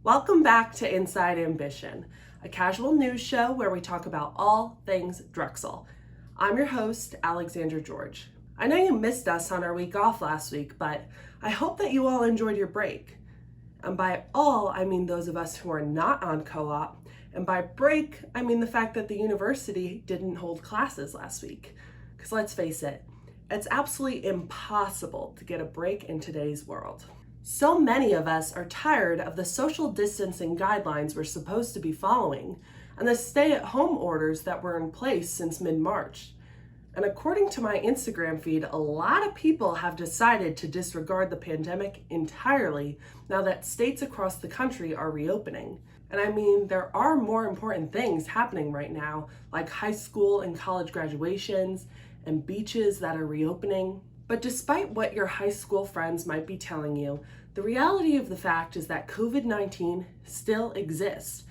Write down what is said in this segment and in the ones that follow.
Welcome back to Inside Ambition, a casual news show where we talk about all things Drexel. I'm your host, Alexandra George. I know you missed us on our week off last week, but I hope that you all enjoyed your break. And by all, I mean those of us who are not on co-op, and by break, I mean the fact that the university didn't hold classes last week. Because let's face it, it's absolutely impossible to get a break in today's world. So many of us are tired of the social distancing guidelines we're supposed to be following and the stay-at-home orders that were in place since mid-March. And according to my Instagram feed, a lot of people have decided to disregard the pandemic entirely now that states across the country are reopening. And I mean, there are more important things happening right now, like high school and college graduations and beaches that are reopening. But despite what your high school friends might be telling you, the reality of the fact is that COVID-19 still exists,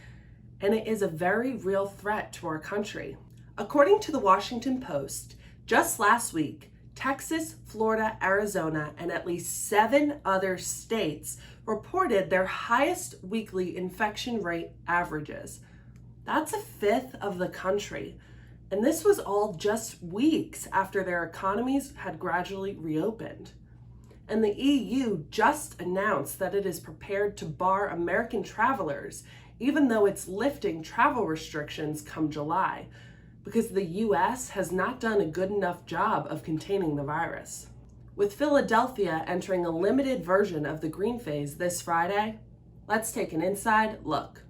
and it is a very real threat to our country. According to the Washington Post, just last week, Texas, Florida, Arizona, and at least 7 other states reported their highest weekly infection rate averages. That's a fifth of the country. And this was all just weeks after their economies had gradually reopened. And the EU just announced that it is prepared to bar American travelers, even though it's lifting travel restrictions come July, because the US has not done a good enough job of containing the virus. With Philadelphia entering a limited version of the green phase this Friday, let's take an inside look.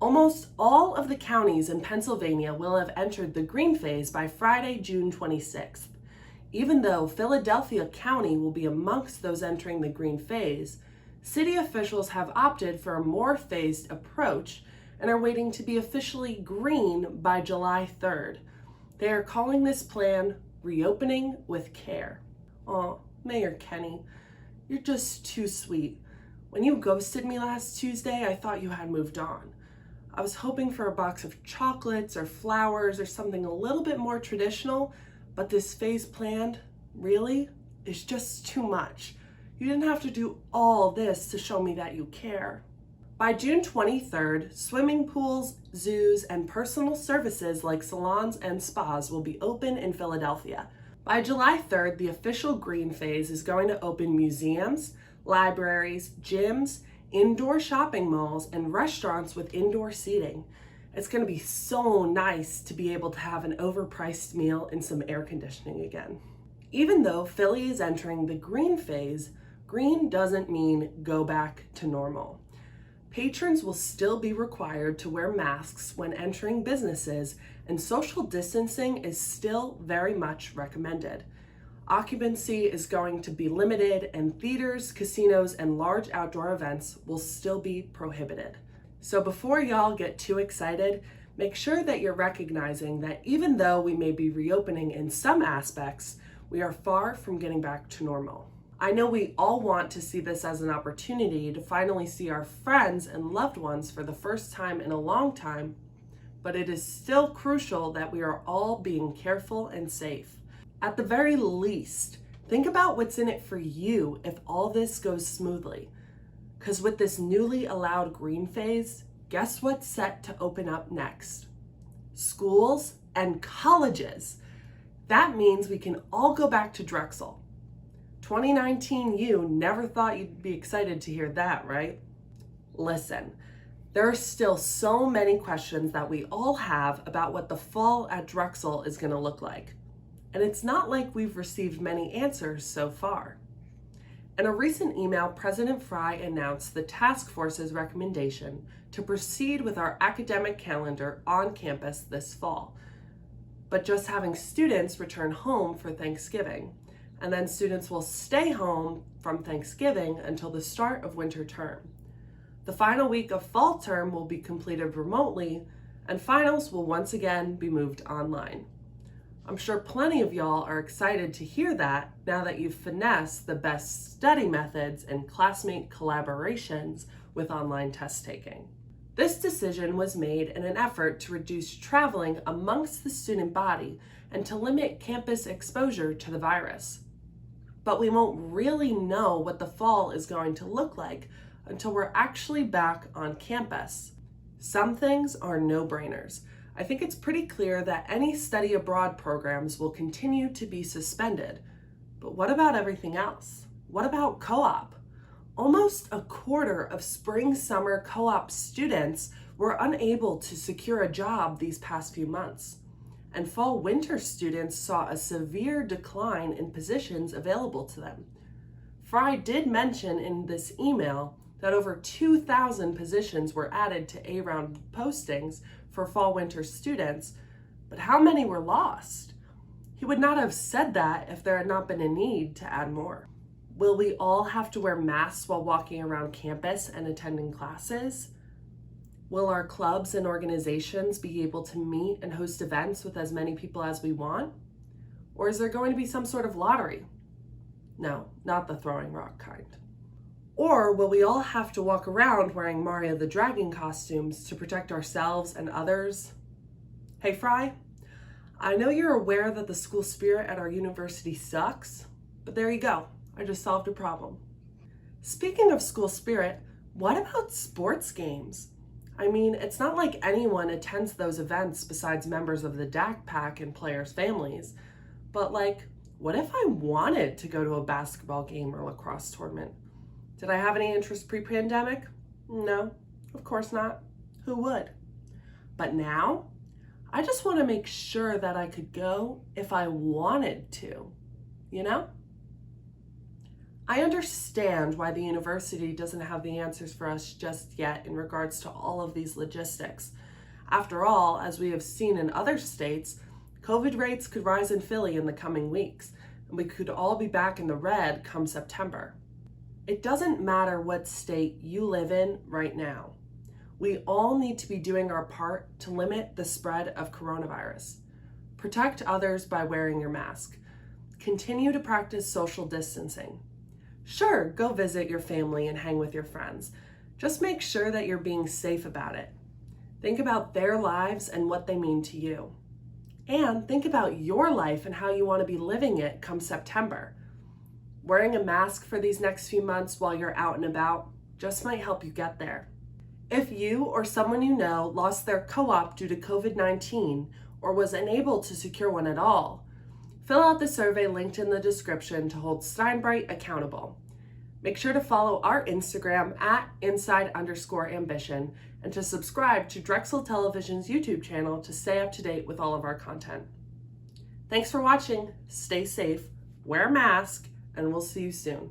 Almost all of the counties in Pennsylvania will have entered the green phase by Friday, June 26th. Even though Philadelphia County will be amongst those entering the green phase, city officials have opted for a more phased approach and are waiting to be officially green by July 3rd. They are calling this plan Reopening with Care. Aw, Mayor Kenny, you're just too sweet. When you ghosted me last Tuesday, I thought you had moved on. I was hoping for a box of chocolates or flowers or something a little bit more traditional, but this phase plan, really, is just too much. You didn't have to do all this to show me that you care. By June 23rd, swimming pools, zoos, and personal services like salons and spas will be open in Philadelphia. By July 3rd, the official green phase is going to open museums, libraries, gyms, indoor shopping malls, and restaurants with indoor seating. It's going to be so nice to be able to have an overpriced meal and some air conditioning again. Even though Philly is entering the green phase, green doesn't mean go back to normal. Patrons will still be required to wear masks when entering businesses, and social distancing is still very much recommended. Occupancy is going to be limited, and theaters, casinos, and large outdoor events will still be prohibited. So before y'all get too excited, make sure that you're recognizing that even though we may be reopening in some aspects, we are far from getting back to normal. I know we all want to see this as an opportunity to finally see our friends and loved ones for the first time in a long time, but it is still crucial that we are all being careful and safe. At the very least, think about what's in it for you if all this goes smoothly. Because with this newly allowed green phase, guess what's set to open up next? Schools and colleges. That means we can all go back to Drexel. 2019 you never thought you'd be excited to hear that, right? Listen, there are still so many questions that we all have about what the fall at Drexel is going to look like. And it's not like we've received many answers so far. In a recent email, President Fry announced the task force's recommendation to proceed with our academic calendar on campus this fall, but just having students return home for Thanksgiving, and then students will stay home from Thanksgiving until the start of winter term. The final week of fall term will be completed remotely, and finals will once again be moved online. I'm sure plenty of y'all are excited to hear that now that you've finessed the best study methods and classmate collaborations with online test taking. This decision was made in an effort to reduce traveling amongst the student body and to limit campus exposure to the virus. But we won't really know what the fall is going to look like until we're actually back on campus. Some things are no-brainers. I think it's pretty clear that any study abroad programs will continue to be suspended. But what about everything else? What about co-op? Almost a quarter of spring-summer co-op students were unable to secure a job these past few months. And fall-winter students saw a severe decline in positions available to them. Fry did mention in this email that over 2,000 positions were added to A-round postings for fall-winter students, but how many were lost? He would not have said that if there had not been a need to add more. Will we all have to wear masks while walking around campus and attending classes? Will our clubs and organizations be able to meet and host events with as many people as we want? Or is there going to be some sort of lottery? No, not the throwing rock kind. Or will we all have to walk around wearing Mario the Dragon costumes to protect ourselves and others? Hey Fry, I know you're aware that the school spirit at our university sucks, but there you go, I just solved a problem. Speaking of school spirit, what about sports games? I mean, it's not like anyone attends those events besides members of the DAC pack and players' families, but like, what if I wanted to go to a basketball game or lacrosse tournament? Did I have any interest pre-pandemic? No, of course not. Who would? But now, I just want to make sure that I could go if I wanted to, you know? I understand why the university doesn't have the answers for us just yet in regards to all of these logistics. After all, as we have seen in other states, COVID rates could rise in Philly in the coming weeks, and we could all be back in the red come September. It doesn't matter what state you live in right now. We all need to be doing our part to limit the spread of coronavirus. Protect others by wearing your mask. Continue to practice social distancing. Sure, go visit your family and hang with your friends. Just make sure that you're being safe about it. Think about their lives and what they mean to you. And think about your life and how you want to be living it come September. Wearing a mask for these next few months while you're out and about just might help you get there. If you or someone you know lost their co-op due to COVID-19 or was unable to secure one at all, fill out the survey linked in the description to hold Steinbright accountable. Make sure to follow our Instagram at inside_ambition and to subscribe to Drexel Television's YouTube channel to stay up to date with all of our content. Thanks for watching, stay safe, wear a mask, and we'll see you soon.